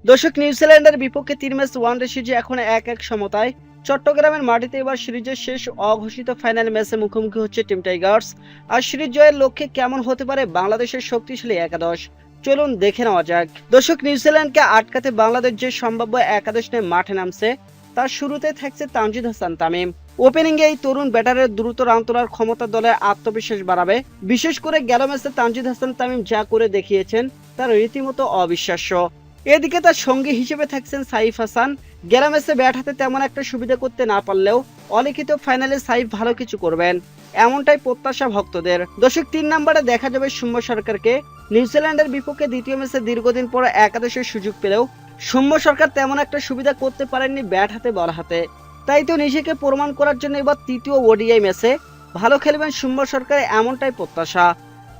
দর্শক, নিউজিল্যান্ডের বিপক্ষে 3 ম্যাচ ওয়ানডে সিরিজে এখন 1-1 সমতায় চট্টগ্রামের মাটিতে এবার সিরিজের শেষ অঘোষিত ফাইনাল ম্যাচে মুখোমুখি হচ্ছে টিম টাইগার্স। আর সিরিজ জয়ের লক্ষ্যে কেমন হতে পারে বাংলাদেশের শক্তিশালী একাদশ, চলুন দেখে নেওয়া যাক। দর্শক, নিউজিল্যান্ডকে আটকাতে বাংলাদেশ যে সম্ভাব্য একাদশ নিয়ে মাঠে নামছে তার শুরুতে থাকছে তানজিদ হাসান তামিম। ওপেনিংয়ে এই তরুণ ব্যাটারের দ্রুত রান তোলার ক্ষমতা দলের আত্মবিশ্বাস বাড়াবে। বিশেষ করে গেল ম্যাচে তানজিদ হাসান তামিম যা করে দেখিয়েছেন তার রীতিমতো অবিশ্বাস্য। এদিকে তার সঙ্গী হিসেবে থাকছেন সাইফ হাসান। গেল ম্যাচে ব্যাট হাতে তেমন একটা সুবিধা করতে না পারলেও অলিখিত ফাইনালে সাইফ ভালো কিছু করবেন, এমনটাই প্রত্যাশা ভক্তদের। দর্শক, 3 নম্বরে দেখা যাবে সৌম্য সরকারকে। নিউজিল্যান্ডের বিপক্ষে দ্বিতীয় ম্যাচে দীর্ঘদিন পর একাদশের সুযোগ পেলেও সৌম্য সরকার তেমন একটা সুবিধা করতে পারেননি ব্যাট হাতে বল হাতে। তাই তো নিজেকে প্রমাণ করার জন্য এবার তৃতীয় ওডিআই ম্যাচে ভালো খেলবেন সৌম্য সরকার, এমনটাই প্রত্যাশা।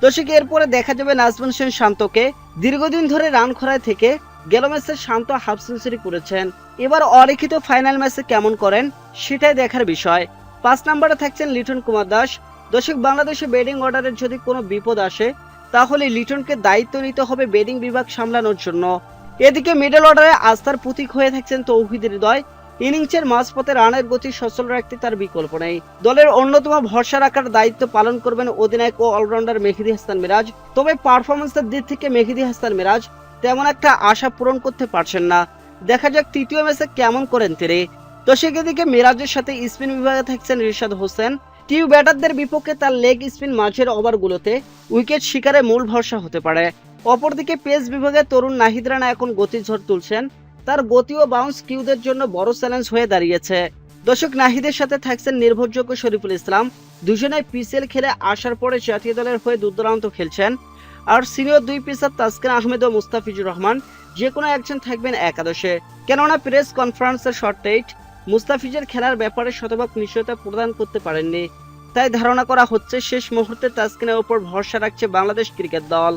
দর্শক, এরপরে দেখা যাবে নাজমুল হোসেন শান্তকে। দীর্ঘদিন ধরে রান খরায় থেকে গেল ম্যাচে শান্ত হাফ সেঞ্চুরি করেছেন। এবার অলিখিত ফাইনাল ম্যাচে কেমন করেন সেটাই দেখার বিষয়। 5 নম্বরে থাকছেন লিটন কুমার দাস। দর্শক, বাংলাদেশে ব্যাটিং অর্ডারের যদি কোনো বিপদ আসে তাহলে লিটনকে দায়িত্ব নিতে হবে ব্যাটিং বিভাগ সামলানোর জন্য। এদিকে মিডল অর্ডারে আস্থার প্রতীক হয়ে থাকছেন তৌহিদ হৃদয়। ইনিংসের মাঝপথে রানের গতি সচল রাখতে তার বিকল্প নেই। দলের অন্যতম ভরসা রাখার দায়িত্ব পালন করবেন অধিনায়ক ও অলরাউন্ডার মেহেদী হাসান মিরাজ। তবে পারফরমেন্সের দিক থেকে মেহেদী হাসান মিরাজ তেমন একটা আশা পূরণ করতে পারছেন না। দেখা যাক তৃতীয় ম্যাচে কেমন করেন তিনি। তো সেদিকে মিরাজের সাথে স্পিন বিভাগে থাকছেন রিশাদ হোসেন। টিউ ব্যাটারদের বিপক্ষে তার লেগ স্পিন মাঝের ওভারগুলোতে উইকেট শিকারে মূল ভরসা হতে পারে। অপরদিকে পেস বিভাগে তরুণ নাহিদ রানা এখন গতির ঝড় তুলছেন। তার গতি ও বাউন্স কিউদের জন্য বড় চ্যালেঞ্জ হয়ে দাঁড়িয়েছে। দর্শক, নাহিদের সাথে থাকছেন নির্ভরযোগ্য শরীফুল ইসলাম। দুজনেই পিসিএল খেলে আসার পরে জাতীয় দলের হয়ে দুর্দান্ত খেলছেন। আর সিনিয়র 2 পেসার তাসকিন আহমেদ ও মুস্তাফিজুর রহমান যে কোনো একজন থাকবেন একাদশে। কেননা প্রেস কনফারেন্সের শর্টেট মুস্তাফিজের খেলার ব্যাপারে শতভাগ নিশ্চয়তা প্রদান করতে পারেননি। তাই ধারণা করা হচ্ছে শেষ মুহূর্তে তাসকিনের ওপর ভরসা রাখছে বাংলাদেশ ক্রিকেট দল।